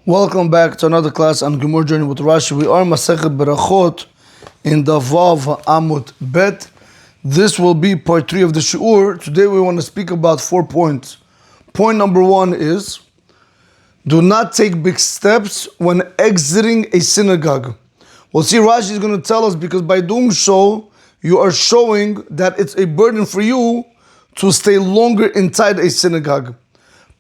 Welcome back to another class on Gemara Journey with Rashi. We are Masecht Berachot in the Vav Amud Bet. This will be part 3 of the Shi'ur. Today we want to speak about 4 points. Point number 1 is, do not take big steps when exiting a synagogue. We'll see Rashi is going to tell us, because by doing so, you are showing that it's a burden for you to stay longer inside a synagogue.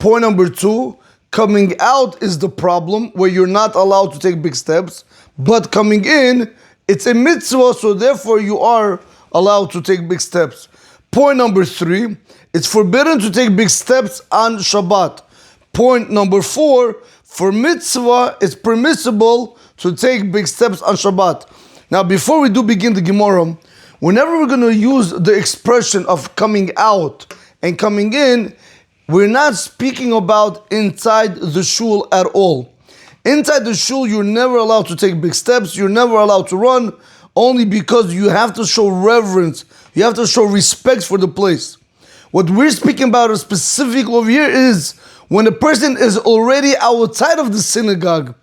Point number 2, coming out is the problem, where you're not allowed to take big steps, but coming in, it's a mitzvah, so therefore you are allowed to take big steps. Point number 3, it's forbidden to take big steps on Shabbat. Point number 4, for mitzvah, it's permissible to take big steps on Shabbat. Now, before we do begin the Gemara, whenever we're going to use the expression of coming out and coming in, we're not speaking about inside the shul at all. Inside the shul, you're never allowed to take big steps. You're never allowed to run, only because you have to show reverence. You have to show respect for the place. What we're speaking about specifically over here is when a person is already outside of the synagogue.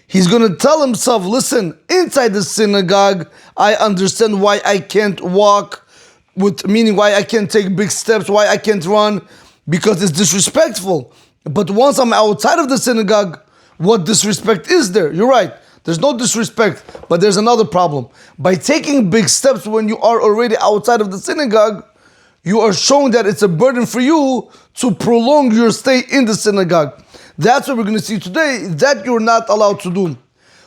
He's going to tell himself, listen, inside the synagogue, I understand why I can't walk, meaning why I can't take big steps, why I can't run, because it's disrespectful. But once I'm outside of the synagogue, what disrespect is there? You're right, there's no disrespect, but there's another problem. By taking big steps when you are already outside of the synagogue, you are showing that it's a burden for you to prolong your stay in the synagogue. That's what we're going to see today, that you're not allowed to do.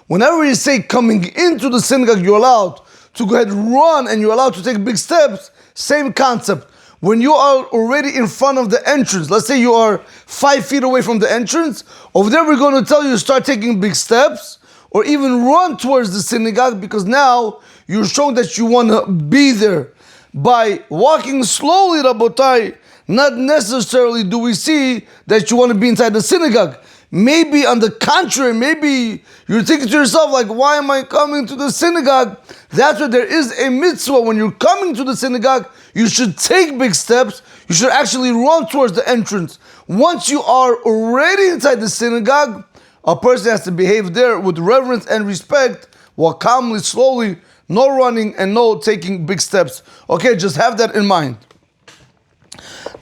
Whenever you say coming into the synagogue, you're allowed to go ahead and run, and you're allowed to take big steps, same concept. When you are already in front of the entrance, let's say you are 5 feet away from the entrance, over there we're going to tell you to start taking big steps, or even run towards the synagogue, because now you're showing that you want to be there. By walking slowly, Rabotai, not necessarily do we see that you want to be inside the synagogue. Maybe on the contrary, maybe you're thinking to yourself, like, why am I coming to the synagogue? That's why there is a mitzvah. When you're coming to the synagogue, you should take big steps. You should actually run towards the entrance. Once you are already inside the synagogue, a person has to behave there with reverence and respect, while calmly, slowly, no running and no taking big steps. Okay, just have that in mind.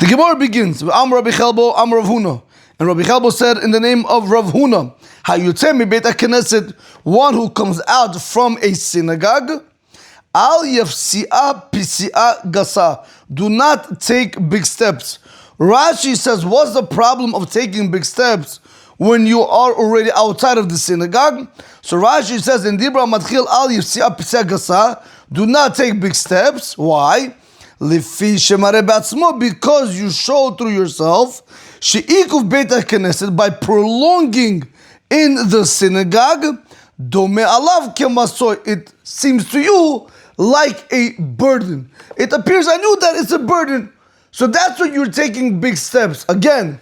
The Gemara begins with Amr Rabbi Chelbo, Amr Rav Huna. And Rabbi Chelbo said in the name of Rav Huna, Hayutzeh mi Beit HaKnesset, one who comes out from a synagogue, Al yafsi'a pisi'a gasa, do not take big steps. Rashi says, what's the problem of taking big steps when you are already outside of the synagogue? So Rashi says in Dibra Matchil, Al yafsi'a pisi'a gasa, do not take big steps. Why? Because you show through yourself she'ikuv Beit HaKnesset, by prolonging in the synagogue, dome alav kemasoy, it seems to you like a burden. It appears on you that it's a burden. So that's why you're taking big steps. Again,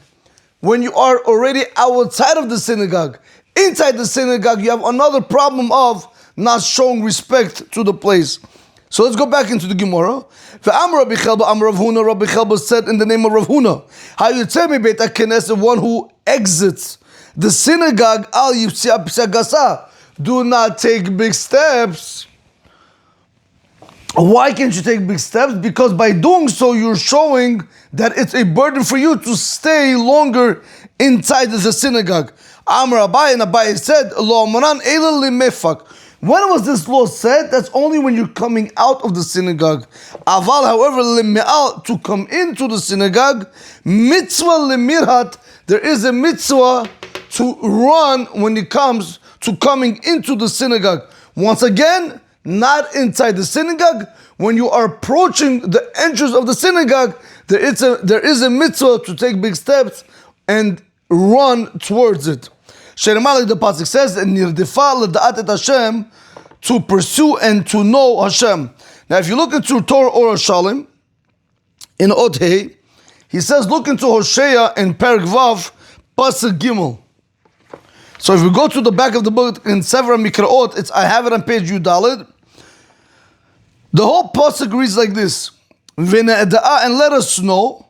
when you are already outside of the synagogue, inside the synagogue, you have another problem of not showing respect to the place. So let's go back into the Gemara. Rabbi Chelbo said in the name of Rav Huna, Hayutzeh mi Beit HaKnesset, one who exits the synagogue, Al yifsi'a pisi'a gasa, do not take big steps. Why can't you take big steps? Because by doing so, you're showing that it's a burden for you to stay longer inside the synagogue. Amr Abai, and Abai said, Lo amaran ela limefak. When was this law said? That's only when you're coming out of the synagogue. Aval, however, lime'al, to come into the synagogue, mitzvah limirhat, there is a mitzvah to run when it comes to coming into the synagogue. Once again, not inside the synagogue. When you are approaching the entrance of the synagogue, there is a mitzvah to take big steps and run towards it. Shenemali, the pasuk says, "Nirdefa l'da'at et Hashem," to pursue and to know Hashem. Now, if you look into Torah or Shalim in Odhei, he says, look into Hosea in Perek Vav, pasuk Gimel. So if we go to the back of the book in Sefer Mikraot, I have it on page Yudalid. The whole pasuk reads like this: "V'ne'eda'a," and let us know.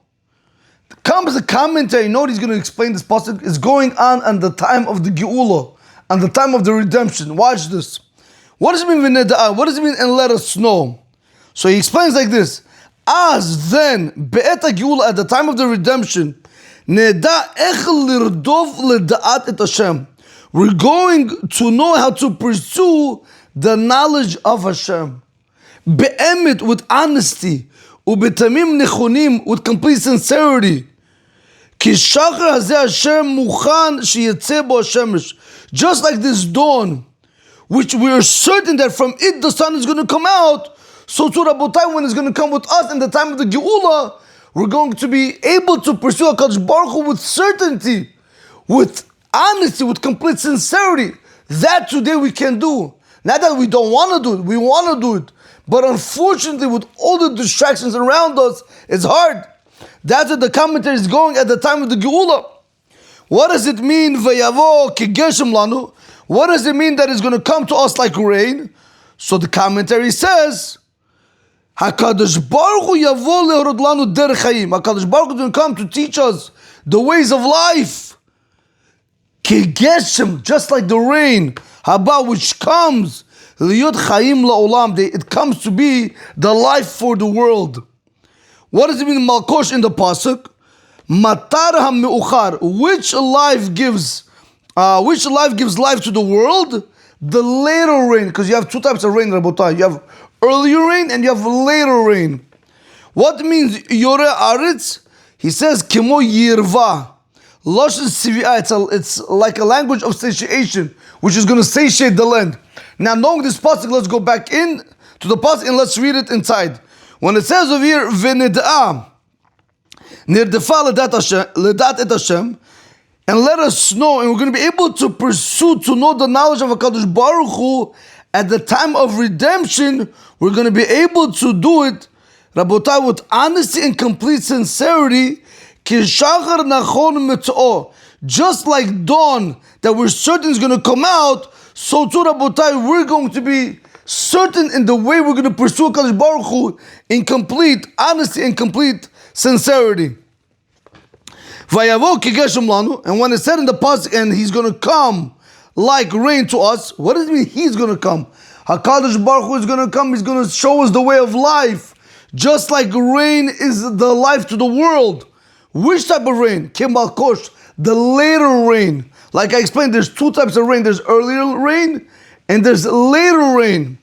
Comes the commentary, you know what he's going to explain this pasuk? It's going on the time of the Geula, on the time of the redemption. Watch this. What does it mean v'neda'a? What does it mean and let us know? So he explains like this. As then, be'eta Geula, at the time of the redemption, neda ech lirdov leda'at et Hashem. We're going to know how to pursue the knowledge of Hashem. Be'emet, with honesty. Ubetamim nechonim, with complete sincerity. Ki shachar hazeh Hashem mukhan sheyetzeh bo hashemesh. Just like this dawn, which we are certain that from it the sun is going to come out, so too Rabotai, when it's going to come with us in the time of the Geula, we're going to be able to pursue HaKadosh Baruch Hu with certainty, with honesty, with complete sincerity. That today we can do. Not that we don't want to do it, we want to do it. But unfortunately, with all the distractions around us, it's hard. That's what the commentary is going at the time of the Geula. What does it mean, Vayavo ki geshem lanu? What does it mean that it's going to come to us like rain? So the commentary says, HaKadosh Baruch Hu yavo le'orod lanu derech hayim. HaKadosh Baruch Hu is going to come to teach us the ways of life. Ki geshem, just like the rain, haba, which comes, liyot chayim la'olam, it comes to be the life for the world. What does it mean, malkosh, in the pasuk? Matar ha-me'uchar, which life gives life to the world? The later rain, because you have two types of rain, Rabotai. You have earlier rain and you have later rain. What means yore aretz? He says kimo yirva. Lashon sivi'ah, it's like a language of satiation, which is going to satiate the land. Now, knowing this pasuk, let's go back in to the pasuk and let's read it inside. When it says over here, v'nid'ah, nirdefa ledat et Hashem, and let us know, and we're going to be able to pursue, to know the knowledge of HaKadosh Baruch Hu at the time of redemption. We're going to be able to do it, Rabotai, with honesty and complete sincerity, kishachar nachon mit'o, just like dawn, that we're certain is going to come out, so too, Rabotai, we're going to be certain in the way we're going to pursue HaKadosh Baruch Hu in complete honesty and complete sincerity. Vayavo ki geshem lanu, and when it said in the pasuk, and he's going to come like rain to us, what does it mean he's going to come? HaKadosh Baruch Hu is going to come, he's going to show us the way of life, just like rain is the life to the world. Which type of rain? Kimal kosh, the later rain. Like I explained, there's two types of rain. There's earlier rain and there's later rain.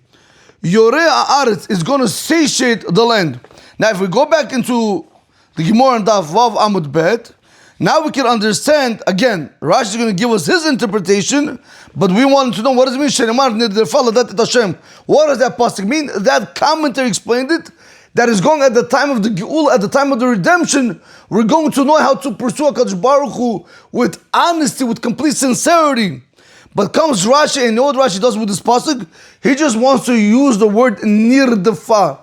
Yoreh haaretz is going to satiate the land. Now, if we go back into the Gemara and Daf Vav Amud Bet, now we can understand, again, Rashi is going to give us his interpretation, but we want to know what does it mean, Shenamar nirdefa ledat et Hashem. What does that pasuk mean? That commentary explained it, that is going at the time of the Geula, at the time of the redemption, we're going to know how to pursue HaKadosh Baruch Hu with honesty, with complete sincerity. But comes Rashi, and you know what Rashi does with this pasuk? He just wants to use the word nirdefa.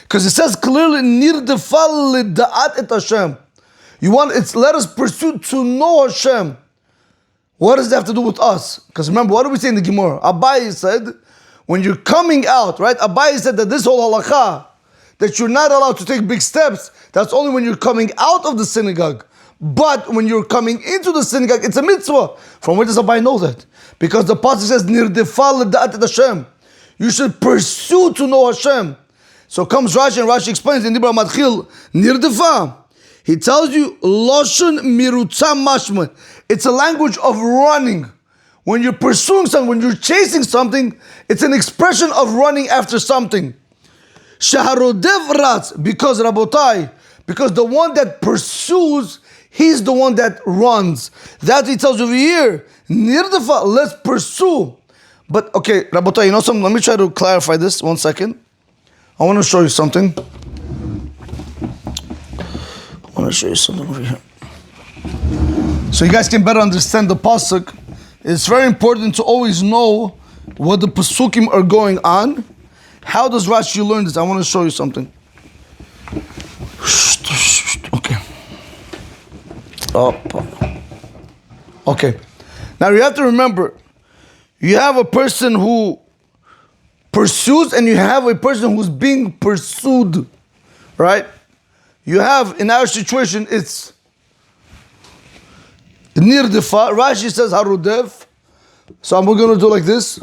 Because it says clearly, nirdefa ledat et Hashem. Let us pursue to know Hashem. What does that have to do with us? Because remember, what do we say in the Gemara? Abai said, when you're coming out, right? Abai said that this whole halakha, that you're not allowed to take big steps, that's only when you're coming out of the synagogue. But when you're coming into the synagogue, it's a mitzvah. From where does Abai know that? Because the pasuk says, nirdefa ledat et Hashem. You should pursue to know Hashem. So comes Rashi, and Rashi explains in Dibra Matchil, nirdefa. He tells you, Loshon mirutza mashma. It's a language of running. When you're pursuing something, when you're chasing something, it's an expression of running after something. Shaharodev ratz, because Rabotai, because the one that pursues, he's the one that runs. That he tells you over here, Nirdefa, let's pursue. But okay, Rabotai, you know something? Let me try to clarify this 1 second. I want to show you something. Over here. So you guys can better understand the pasuk. It's very important to always know what the pasukim are going on. How does Rashi learn this? I want to show you something. Okay. Okay. Now you have to remember, you have a person who pursues and you have a person who's being pursued, right? You have, in our situation, it's Nirdefa. Rashi says harudef. So I'm going to do like this.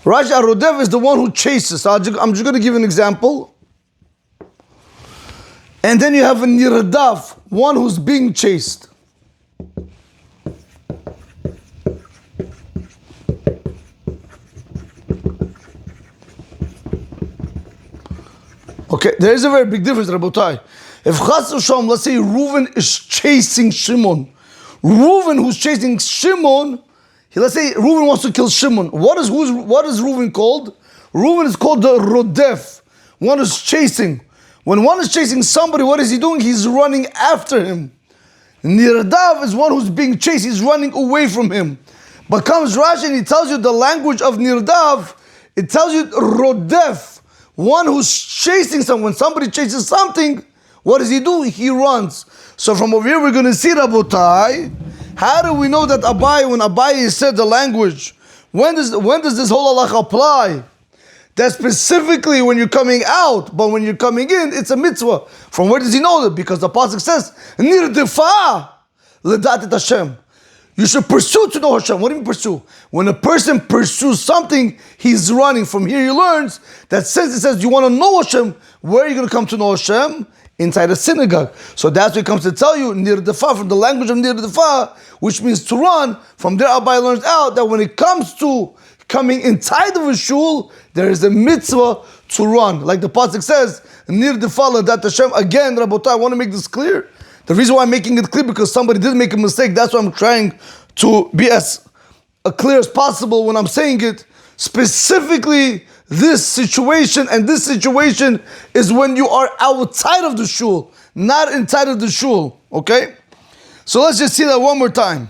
Rashi harudef is the one who chases. So I'm just going to give an example. And then you have a nirdaf, one who's being chased. Okay, there is a very big difference, Rabotai. If Chas v'Shalom, let's say Reuven is chasing Shimon. Reuven who's chasing Shimon, let's say Reuven wants to kill Shimon. What is Reuven called? Reuven is called the Rodef, one who's chasing. When one is chasing somebody, what is he doing? He's running after him. Nirdav is one who's being chased, he's running away from him. But comes Rashi and he tells you the language of Nirdav, it tells you Rodef, one who's chasing someone. When somebody chases something, what does he do? He runs. So from over here we're going to see, Rabotai, how do we know that Abai, when Abai said the language, when does this whole halakha apply? That specifically when you're coming out, but when you're coming in, it's a mitzvah. From where does he know that? Because the pasuk says, Nirdefa ledat et Hashem. You should pursue to know Hashem. What do you mean pursue? When a person pursues something, he's running. From here he learns that since it says you want to know Hashem, where are you going to come to know Hashem? Inside a synagogue. So that's what it comes to tell you, Nirdefa, from the language of Nirdefa, which means to run. From there Abai learns out that when it comes to coming inside of a shul, there is a mitzvah to run. Like the pasuk says, Nirdefa ledat Hashem. Again, Rabotai, I want to make this clear. The reason why I'm making it clear, because somebody did make a mistake. That's why I'm trying to be as clear as possible when I'm saying it. Specifically, this situation is when you are outside of the shul, not inside of the shul. Okay? So let's just see that one more time.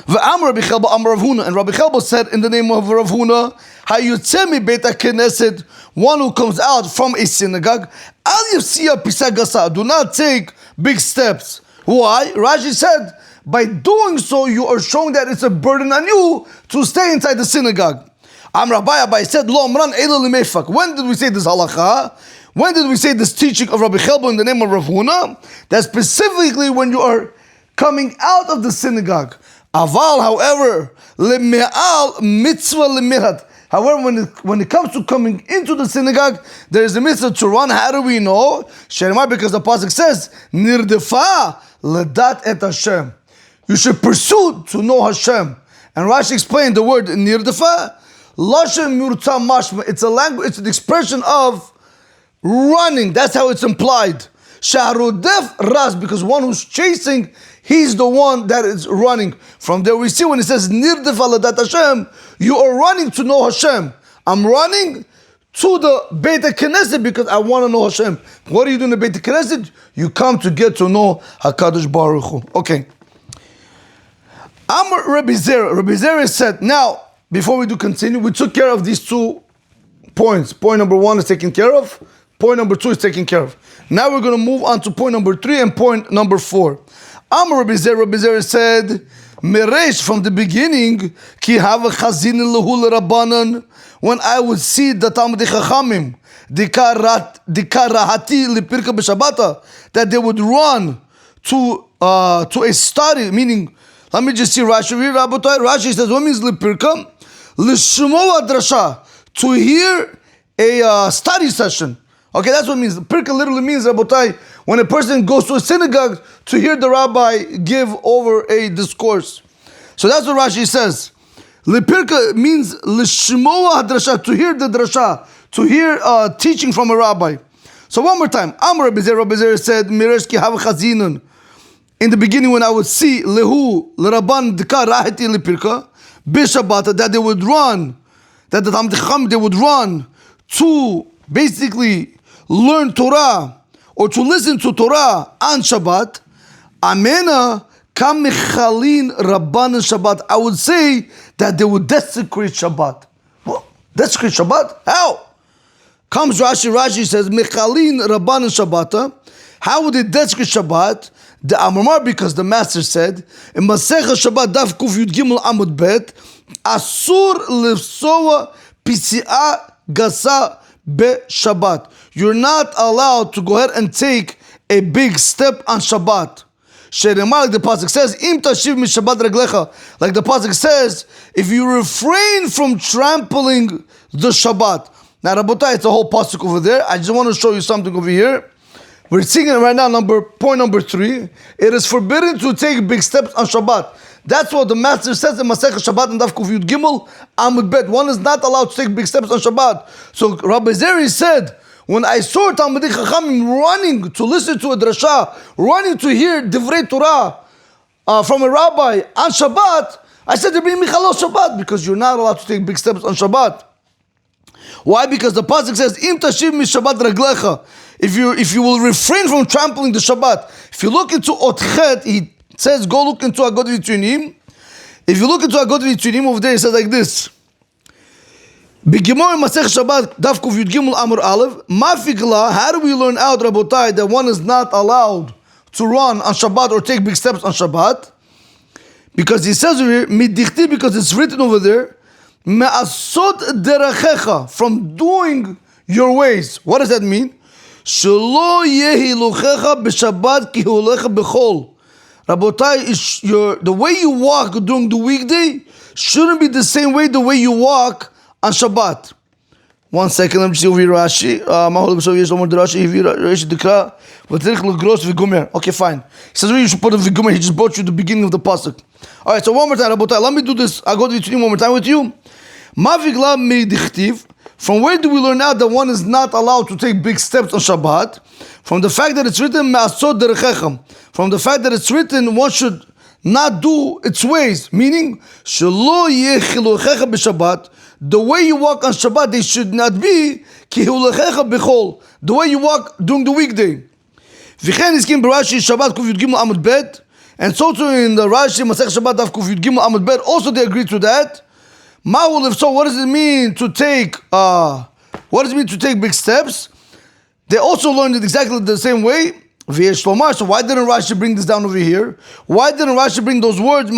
V'amar Rabbi Chelba Amar Rav Huna, and Rabbi Chelba said in the name of Rav Huna, Hayotze mi beit HaKnesset, one who comes out from a synagogue, al yifsiya pisa gasa, do not take big steps. Why? Rashi said, by doing so, you are showing that it's a burden on you to stay inside the synagogue. Amar Abai said, Lo amran elo limefak. When did we say this halakha? When did we say this teaching of Rabbi Chelba in the name of Rav Huna? That specifically when you are coming out of the synagogue. Aval, however, leme'al mitzvah lemirad. However, when it comes to coming into the synagogue, there is a mitzvah to run. How do we know? Sherma, because the pasuk says, Nirdefa ledat et Hashem. You should pursue to know Hashem. And Rashi explained the word Nirdefa. Lashon murta mashma. It's a language. It's an expression of running. That's how it's implied. Shahrudef ras, because one who's chasing, he's the one that is running. From there we see when it says Nirdefa ledat Hashem, you are running to know Hashem. I'm running to the Beit HaKnesset because I want to know Hashem. What do you do in the Beit HaKnesset? You come to get to know HaKadosh Baruch Hu. Okay. Amar Rabbi Zera. Rabbi Zera said, now, before we do continue, we took care of these 2 points. Point number 1 is taken care of. Point number 2 is taken care of. Now we're going to move on to point number 3 and point number 4. Amar Rabbi Zera said, Meresh, from the beginning, ki hava chazin lehu l'Rabbanan, when I would see the Talmidei Chachamim, dikarahati lipirka b'Shabbata, that they would run to a study, meaning, let me just see Rashi. Rashi says, what means lipirka? L'shmoa drasha, to hear a study session. Okay, that's what it means. Pirka literally means, Rabotai, when a person goes to a synagogue to hear the rabbi give over a discourse. So that's what Rashi says. Lipirka means lishmoa hadrasha, to hear the drasha, to hear teaching from a rabbi. So one more time. Amar Rabbi Zera said, Miresh ki hav chazinun. In the beginning, when I would see lehu l'Rabban dika rahiti lipirka b'Shabbat, that they would run, that the Talmidei Chacham, they would run to basically learn Torah or to listen to Torah on Shabbat. Amena kam mechalin Rabban Shabbat. I would say that they would desecrate Shabbat. What? Desecrate Shabbat? How? Comes Rashi says mechalin Rabban Shabbat. How would they desecrate Shabbat? The Amar, because the master said in Masecht Shabbat Daf Kuf Yud Gimel Amud Bet, Asur lefsoa pisi'a gasa be-Shabbat. You're not allowed to go ahead and take a big step on Shabbat. Like the pasuk says, Im tashiv mishabat reglecha. Like the pasuk says, if you refrain from trampling the Shabbat. Now, Rabotai, it's a whole pasuk over there. I just want to show you something over here. We're seeing it right now, point number 3. It is forbidden to take big steps on Shabbat. That's what the master says in Masecht Shabbat and Daf Kuf Yud Gimel Amud Bet. One is not allowed to take big steps on Shabbat. So Rabbi Zeri said, when I saw Talmidei Chachamim running to listen to a drasha, running to hear Divrei Torah from a rabbi on Shabbat, I said they're being Michalot Shabbat because you're not allowed to take big steps on Shabbat. Why? Because the pasuk says, "Im tashiv mishabat reglecha." If you will refrain from trampling the Shabbat. If you look into Otchet, he says, go look into Agod V'Tzunim. If you look into Agod V'Tzunim over there, it says like this. B'Gemara Masecht Shabbat Daf Kuf Yud Gimel Amud Aleph. Mafikla. How do we learn out, Rabotai, that one is not allowed to run on Shabbat or take big steps on Shabbat? Because he says over here, Midichti, because it's written over there, Me'asod derachecha, from doing your ways. What does that mean? Shelo yehi luchecha b'Shabbat ki hulecha b'chol. Rabotai, the way you walk during the weekday shouldn't be the same way the way you walk on Shabbat. 1 second, let me see over here rashi. Okay, fine. He says you should put a v'gomer. He just brought you the beginning of the pasuk. All right, so one more time, Rabotai. Let me do this. I go to the one more time with you. Mavigla meidichtiv. From where do we learn out that one is not allowed to take big steps on Shabbat? From the fact that it's written me'asod derechechem. From the fact that it's written one should not do its ways. Meaning, shelo yeh chiluchecha b'Shabbat. The way you walk on Shabbat, they should not be ki hulechecha b'chol. The way you walk during the weekday. V'chen iskim b'rashi Shabbat kuf yud gimel amud bet. And so too in the rashi Masecht Shabbat Daf Kuf Yud Gimel Amud Bet, also they agree to that. Ma'ul, if so, what does it mean to take? What does it mean to take big steps? They also learned it exactly the same way. So why didn't Rashi bring this down over here? Why didn't Rashi bring those words?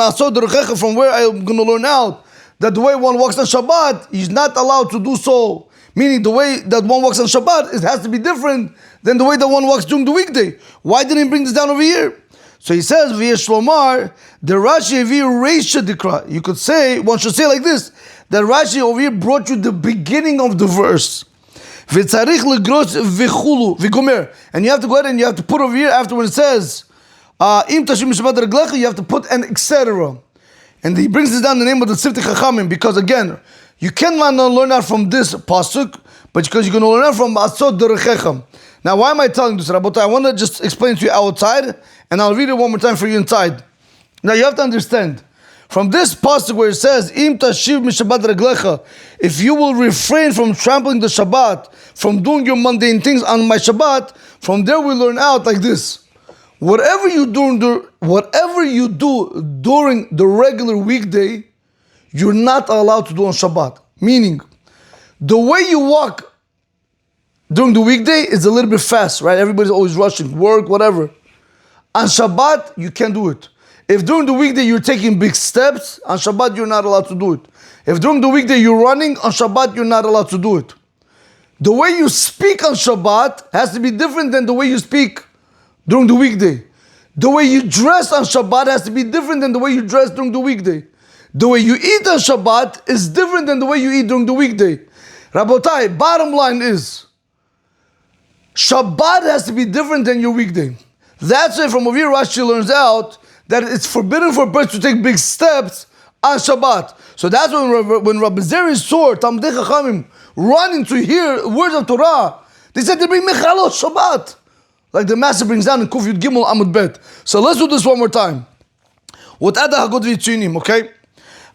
From where I'm going to learn out that the way one walks on Shabbat, he's not allowed to do so. Meaning the way that one walks on Shabbat, it has to be different than the way that one walks during the weekday. Why didn't he bring this down over here? So he says, V'yeshlomar, the Rashi evi reisha dikra. You could say, one should say like this, that Rashi over here brought you the beginning of the verse. V'tzarich legros v'chulu v'gomer. And you have to go ahead and you have to put over here after when it says, Im tashim Shabbat reglecha, you have to put an etc. And he brings this down in the name of the Desecrating Shabbat, because again, you cannot learn that from this pasuk, but because you're going to learn that from Asod Derechechem. Now, why am I telling this, Rabotai? I want to just explain to you outside, and I'll read it one more time for you inside. Now, you have to understand, from this pasuk where it says, Im tashiv mishabat reglecha, if you will refrain from trampling the Shabbat, from doing your mundane things on my Shabbat, from there we learn out like this. Whatever you do during the regular weekday, you're not allowed to do on Shabbat. Meaning, the way you walk during the weekday is a little bit fast, right? Everybody's always rushing, work, whatever. On Shabbat, you can't do it. If during the weekday you're taking big steps, on Shabbat you're not allowed to do it. If during the weekday you're running, on Shabbat you're not allowed to do it. The way you speak on Shabbat has to be different than the way you speak during the weekday. The way you dress on Shabbat has to be different than the way you dress during the weekday. The way you eat on Shabbat is different than the way you eat during the weekday. Rabotai, bottom line is, Shabbat has to be different than your weekday. That's why from over here Rashi learns out that it's forbidden for a person to take big steps on Shabbat. So that's when Rabbi Zeri saw Talmidei Chachamim running to hear words of Torah, they said they bring Mechalot Shabbat. Like the Master brings down in Kuf Yud Gimel Amud Bet. So let's do this one more time. What Ada Hagod V'Tzunim, okay?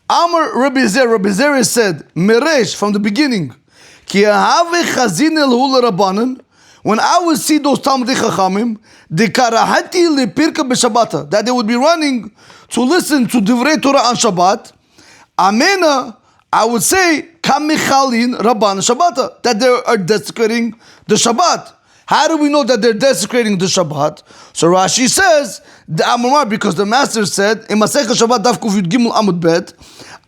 Amar Rabbi Zeri said, Meresh, from the beginning, Ki ahave chazin el hu l'Rabbanan, when I would see those Talmidei Chachamim, the karahati lepirka b'Shabbata, that they would be running to listen to Divrei Torah on Shabbat, Amena, I would say, kamichalin Rabban Shabbata, that they are desecrating the Shabbat. How do we know that they're desecrating the Shabbat? So Rashi says, the Amar, because the Master said, in Masecht Shabbat Daf Kuf Yud Gimel Amud Bet,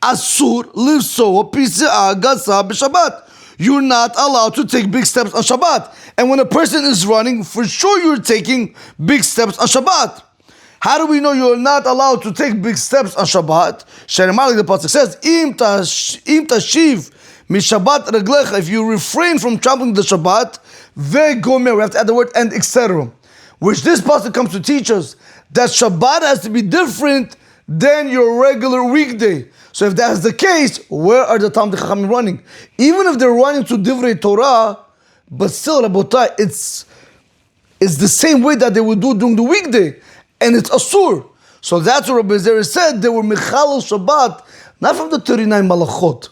Asur livso pisah gasa b'Shabbat. You're not allowed to take big steps on Shabbat. And when a person is running, for sure you're taking big steps on Shabbat. How do we know you're not allowed to take big steps on Shabbat? Shenemar, like the pasuk says, Im tashiv mishabat reglecha. If you refrain from trampling the Shabbat, vegomer. We have to add the word and etc. Which this pasuk comes to teach us that Shabbat has to be different than your regular weekday. So if that's the case, where are the Talmidei Chachamim running? Even if they're running to Divrei Torah, but still, Rabotai, it's the same way that they would do during the weekday, and it's asur. So that's what Rabbi Zera said. They were mechalel Shabbat, not from the 39 malachot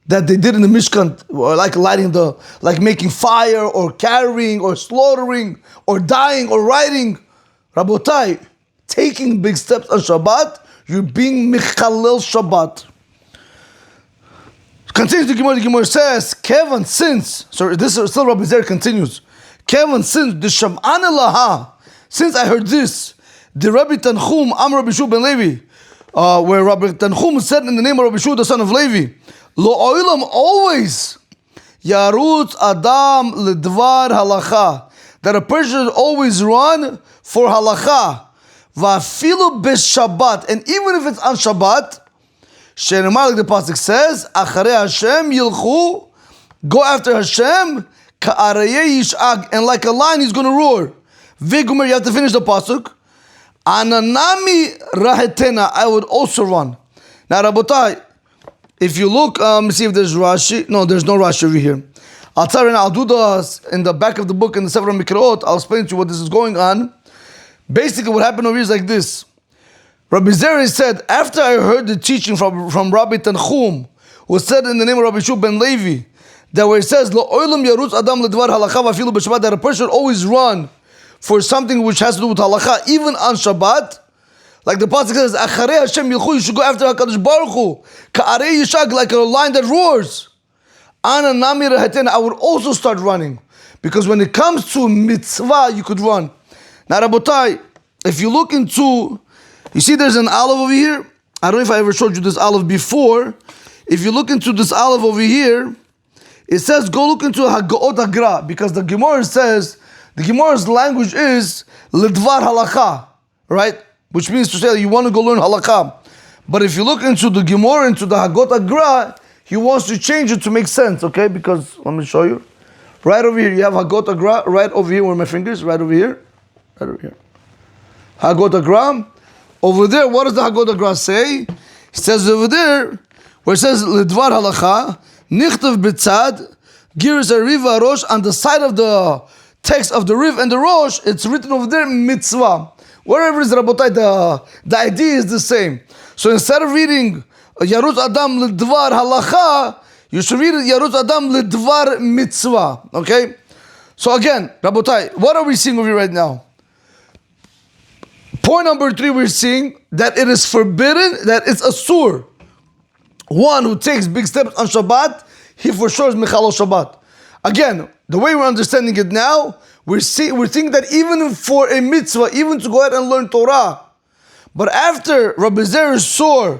that they did in the Mishkan, or like like making fire, or carrying, or slaughtering, or dying, or riding. Rabotai, taking big steps on Shabbat, you're being mechalel Shabbat. Continues the Gemara says, Kevin, since, so this is still Rabbi Zera continues, Kevin, since the Sham'an Laha, since I heard this, the Rabbi Tanchum, Am Rabbi Shu ben Levi, where Rabbi Tanchum said in the name of Rabbi Shu, the son of Levi, Lo oilam, always, Yarutz Adam Ledvar Halacha, that a person should always run for Halacha, Vafilu B'Shabbat, and even if it's on Shabbat, Shenemar, like the pasuk says, Acharei Hashem Yilchu, go after Hashem, Ka'arayei Yish'ag, and like a lion he's going to roar. Vigumer, you have to finish the pasuk. Ananami Rahetena, I would also run. Now, Rabotai, if you look, see if there's rashi. No, there's no rashi over here. I'll tell you now, I'll do this in the back of the book in the Sefer Mikraot. I'll explain to you what this is going on. Basically, what happened over here is like this. Rabbi Zera said, after I heard the teaching from Rabbi Tanchum, who said in the name of Rabbi Shu ben Levi, that where it says, Lo oilam yarutz adam ledvar halacha vafilu b'Shabbat, that a person should always run for something which has to do with halacha, even on Shabbat. Like the pasuk says, Acharei Hashem yilchu, you should go after HaKadosh Baruch Hu, Ka'arei yishag, like a lion that roars. Ana nami rahetena, I would also start running. Because when it comes to mitzvah, you could run. Now, Rabotai, if you look into, you see there's an olive over here. I don't know if I ever showed you this olive before. If you look into this olive over here, it says, go look into Haggaot Agra, because the Gemara says, the Gemara's language is Lidvar Halakha, right? Which means to say that you want to go learn Halakha. But if you look into the Gemara, into the Haggaot Agra, he wants to change it to make sense, okay? Because, let me show you. Right over here, you have Haggaot Agra, right over here where my fingers, right over here. Right over here. Haggaot Agra. Over there, what does the Haggadah Gra say? It says over there, where it says Lidvar Halacha, Nichtav B'tzad, Giris Ariva Rosh, on the side of the text of the Riv and the Rosh, it's written over there, Mitzvah. Wherever is Rabotai, the idea is the same. So instead of reading Yarutz Adam Lidvar Halacha, you should read Yarutz Adam Lidvar Mitzvah. Okay? So again, Rabotai, what are we seeing over here right now? Point number 3, we're seeing that it is forbidden, that it's asur. One who takes big steps on Shabbat, he for sure is mechalel Shabbat. Again, the way we're understanding it now, we're thinking that even for a mitzvah, even to go ahead and learn Torah, but after Rabbi Zera saw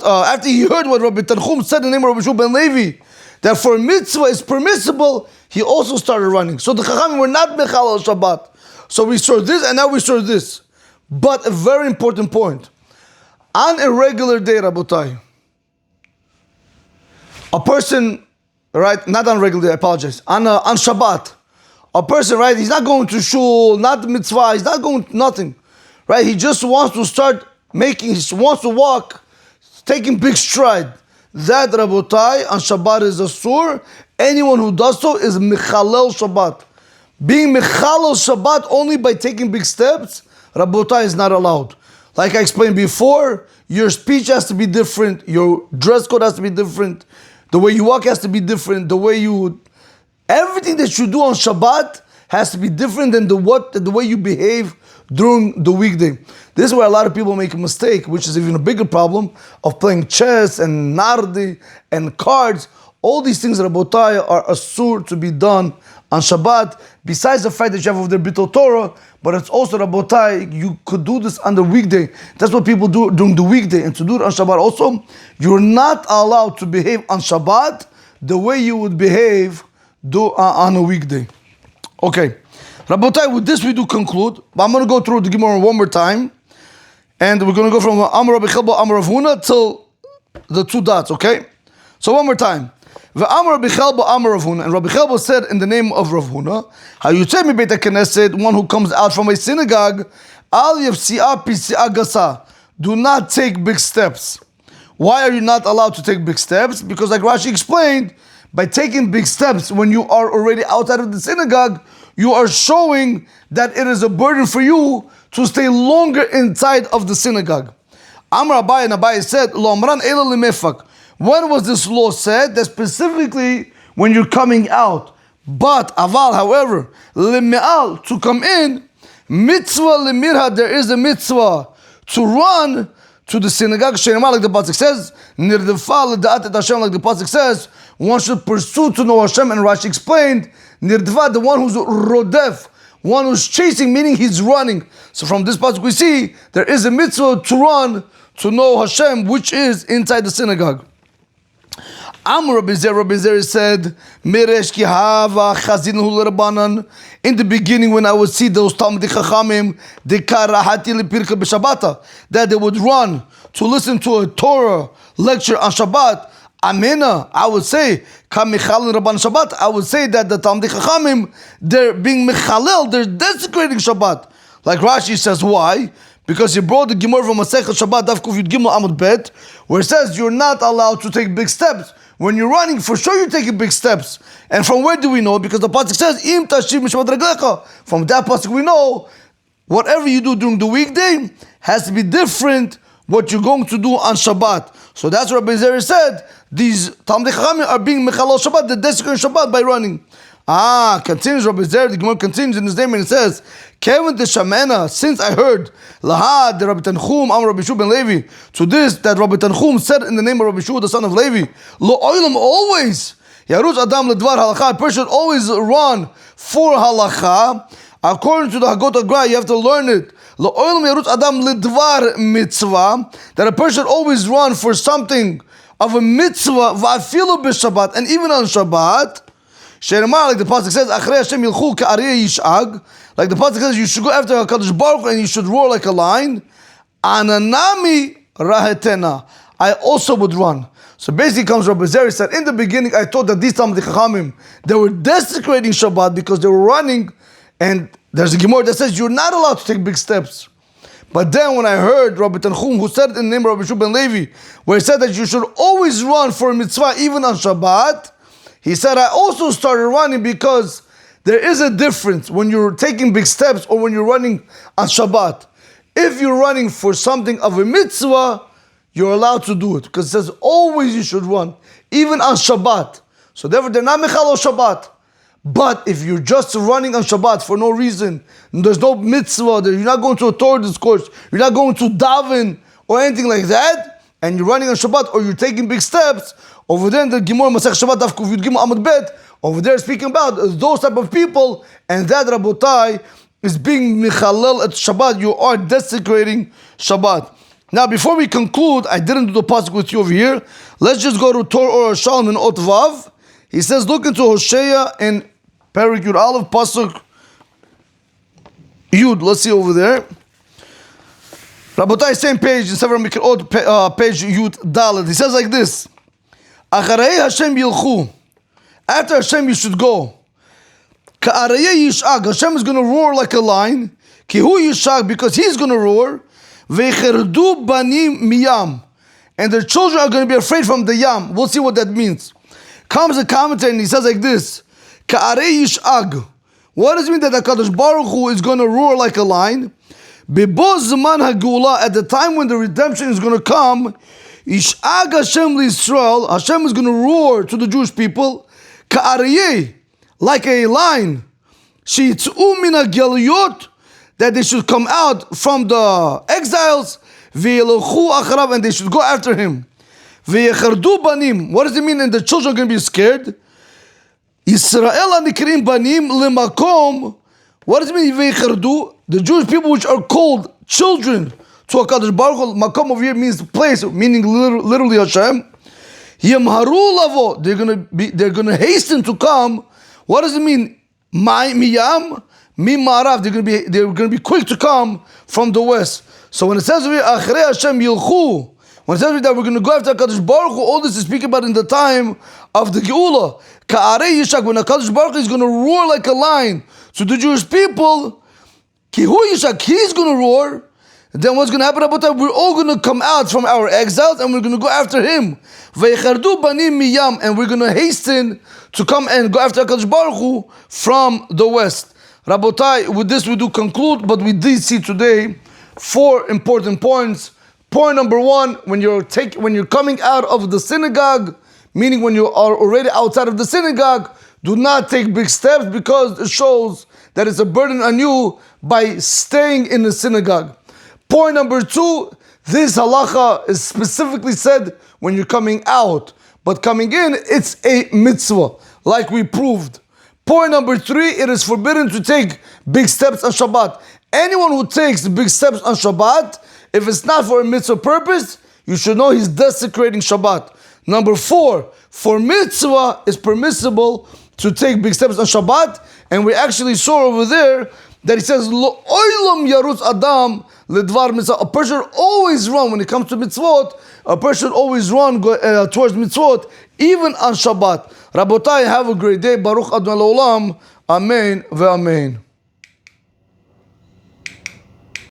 after he heard what Rabbi Tanchum said in the name of Rabbi Shu ben Levi, that for a mitzvah is permissible, he also started running. So the Chachamim were not mechalel Shabbat. So we saw this, and now we saw this. But a very important point. On a regular day, Rabotai, a person, right, not on a regular day, I apologize, on Shabbat, a person, right, he's not going to shul, not mitzvah, he's not going to nothing, right? He just wants to start he wants to walk, taking big stride. That, Rabotai, on Shabbat is asur. Anyone who does so is mechalel Shabbat. Being mechalel Shabbat only by taking big steps, Rabotai, is not allowed. Like I explained before, your speech has to be different, your dress code has to be different, the way you walk has to be different, everything that you do on Shabbat has to be different than the way you behave during the weekday. This is where a lot of people make a mistake, which is even a bigger problem, of playing chess and nardi and cards. All these things, Rabotai, are asur to be done on Shabbat, besides the fact that you have over there Bittul Torah, but it's also, Rabotai, you could do this on the weekday. That's what people do during the weekday. And to do it on Shabbat also, you're not allowed to behave on Shabbat the way you would behave on a weekday. Okay. Rabotai, with this we do conclude. But I'm going to go through the Gemara one more time. And we're going to go from Amar Rabbi Chelba, Amar Rav Huna till the two dots, okay? So one more time. Amar Rabbi Chelba, Amar Rav Huna. And Rabbi Chelba said in the name of Rav Huna, Hayutzei mi Beit HaKnesset, one who comes out from a synagogue, Al yefsi'a pisi'a gasa. Do not take big steps. Why are you not allowed to take big steps? Because like Rashi explained, by taking big steps when you are already outside of the synagogue, you are showing that it is a burden for you to stay longer inside of the synagogue. Amar Abai, and Abai said, Lo amran ela limefak. When was this law said? That specifically when you're coming out. But aval, however, lime'al, to come in, mitzvah limirha, there is a mitzvah to run to the synagogue. Shenemah, like the pasuk says, nirdefa l'da'at et Hashem, like the pasuk says, one should pursue to know Hashem. And Rashi explained, nirdefa, the one who's rodef, one who's chasing, meaning he's running. So from this pasuk we see there is a mitzvah to run to know Hashem, which is inside the synagogue. Amr Rabbi Zer said, Meresh ki hava chazinu l'rabanan. In the beginning, when I would see those Talmidei Chachamim, dekarahati l'pirka b'Shabbata, that they would run to listen to a Torah lecture on Shabbat. Amena, I would say, Kamichalin Rabban Shabbat. I would say that the Talmidei Chachamim, they're being mechalel, they're desecrating Shabbat. Like Rashi says, why? Because he brought the Gemara from Masecht Shabbat Daf Kuf Yud Gimel Amud Bet, where it says you're not allowed to take big steps. When you're running, for sure you're taking big steps. And from where do we know? Because the pasuk says, Im tashiv mishvat reglecha. From that pasuk we know, whatever you do during the weekday has to be different what you're going to do on Shabbat. So that's what Rabbi Zer said. These Talmidei Chachamim are being mechalal Shabbat, they're desecrating Shabbat by running. Continues Rabbi Zer, the Gemara continues in his name and it says, Kevin the Shamena, since I heard Lahad the Rabbi Tanchum Am Rabbi Shu ben Levi, to this that Rabbi Tanchum said in the name of Rabbi Shu the son of Levi, Lo oilam, always Yaruz Adam ledvar halacha, a person should always run for halacha. According to the Hagot Agra, you have to learn it. Lo oilam Yaruz Adam ledvar mitzvah, that a person should always run for something of a mitzvah, va'afilu b'Shabbat, and even on Shabbat. Shenemah, like the pasuk says, Achrei Hashem yilchu ka'ariyeh yish'ag. Like the pasuk says, you should go after HaKadosh Baruch Hu and you should roar like a lion. Ananami rahetena. I also would run. So basically comes Rabbi Zeri said, in the beginning I thought that these Talmidei Chachamim, they were desecrating Shabbat because they were running. And there's a Gemara that says you're not allowed to take big steps. But then when I heard Rabbi Tanchum, who said it in the name of Rabbi Shu ben Levi, where he said that you should always run for a mitzvah even on Shabbat, he said, I also started running because there is a difference when you're taking big steps or when you're running on Shabbat. If you're running for something of a mitzvah, you're allowed to do it. Because it says always you should run, even on Shabbat. So therefore, they're not mechal Shabbat. But if you're just running on Shabbat for no reason, there's no mitzvah, you're not going to a Torah discourse, you're not going to daven or anything like that, and you're running on Shabbat or you're taking big steps, over there in the Gemara Masecht Shabbat Daf Kuf Yud Gimel Amud Bet, over there speaking about those type of people, and that Rabotai is being michalel at Shabbat. You are desecrating Shabbat. Now, before we conclude, I didn't do the pasuk with you over here. Let's just go to Torah or Shalom in Ot Vav. He says, look into Hosea in Perik Yud Aleph pasuk Yud. Let's see over there. Rabotai, same page in Sefer Mikra, page Yud Dalet. He says like this. Acharei Hashem yilchu. After Hashem you should go. Ka'arayeh yish'ag. Hashem is going to roar like a lion. Ki hu yish'ag, because he's going to roar. Ve'cherdu banim miyam. And their children are going to be afraid from the yam. We'll see what that means. Comes a commentator and he says like this. Ka'arayeh yish'ag. What does it mean that HaKadosh Baruch Hu is going to roar like a lion? Bebo zaman hagula. At the time when the redemption is going to come, Yish'ag Hashem l'Yisrael, Hashem is going to roar to the Jewish people, Ka'ariyeh, like a lion, Sheyitz'u min ha'geluyot, that they should come out from the exiles, Ve'yelochu acharav, and they should go after him. Ve'yechardu banim, what does it mean? And the children are going to be scared. Yisrael ha'nikrim banim l'makom, what does it mean? Ve'yechardu, the Jewish people which are called children, to HaKadosh Baruch Hu, makom over here means place, meaning literally Hashem. Yamharu lavo, they're gonna hasten to come. What does it mean? Miyam, Mimarav, they're gonna be quick to come from the west. So when it says Achrei Hashem Yilchu, when it says that we're going to go after HaKadosh Baruch Hu, all this is speaking about in the time of the Geula. Ka'arei Yishak, when HaKadosh Baruch Hu is going to roar like a lion to the Jewish people, Kihu Yishak, he's going to roar. Then what's going to happen about that? We're all going to come out from our exiles and we're going to go after him. Ve'yechardu banim miyam, and we're going to hasten to come and go after HaKadosh Baruch Hu from the west. Rabotai, with this we do conclude, but we did see today 4 important points. Point number 1, when you're coming out of the synagogue, meaning when you are already outside of the synagogue, do not take big steps because it shows that it's a burden on you by staying in the synagogue. Point number 2, this halacha is specifically said when you're coming out, but coming in, it's a mitzvah, like we proved. Point number 3, it is forbidden to take big steps on Shabbat. Anyone who takes big steps on Shabbat, if it's not for a mitzvah purpose, you should know he's desecrating Shabbat. Number 4, for mitzvah, it's permissible to take big steps on Shabbat, and we actually saw over there that he says, Lo oilam yarutz adam ledvar mitzvah. A person should always run when it comes to mitzvot. A person should always run towards mitzvot, even on Shabbat. Rabotai, have a great day. Baruch Adonai Olam. Amen ve'amen.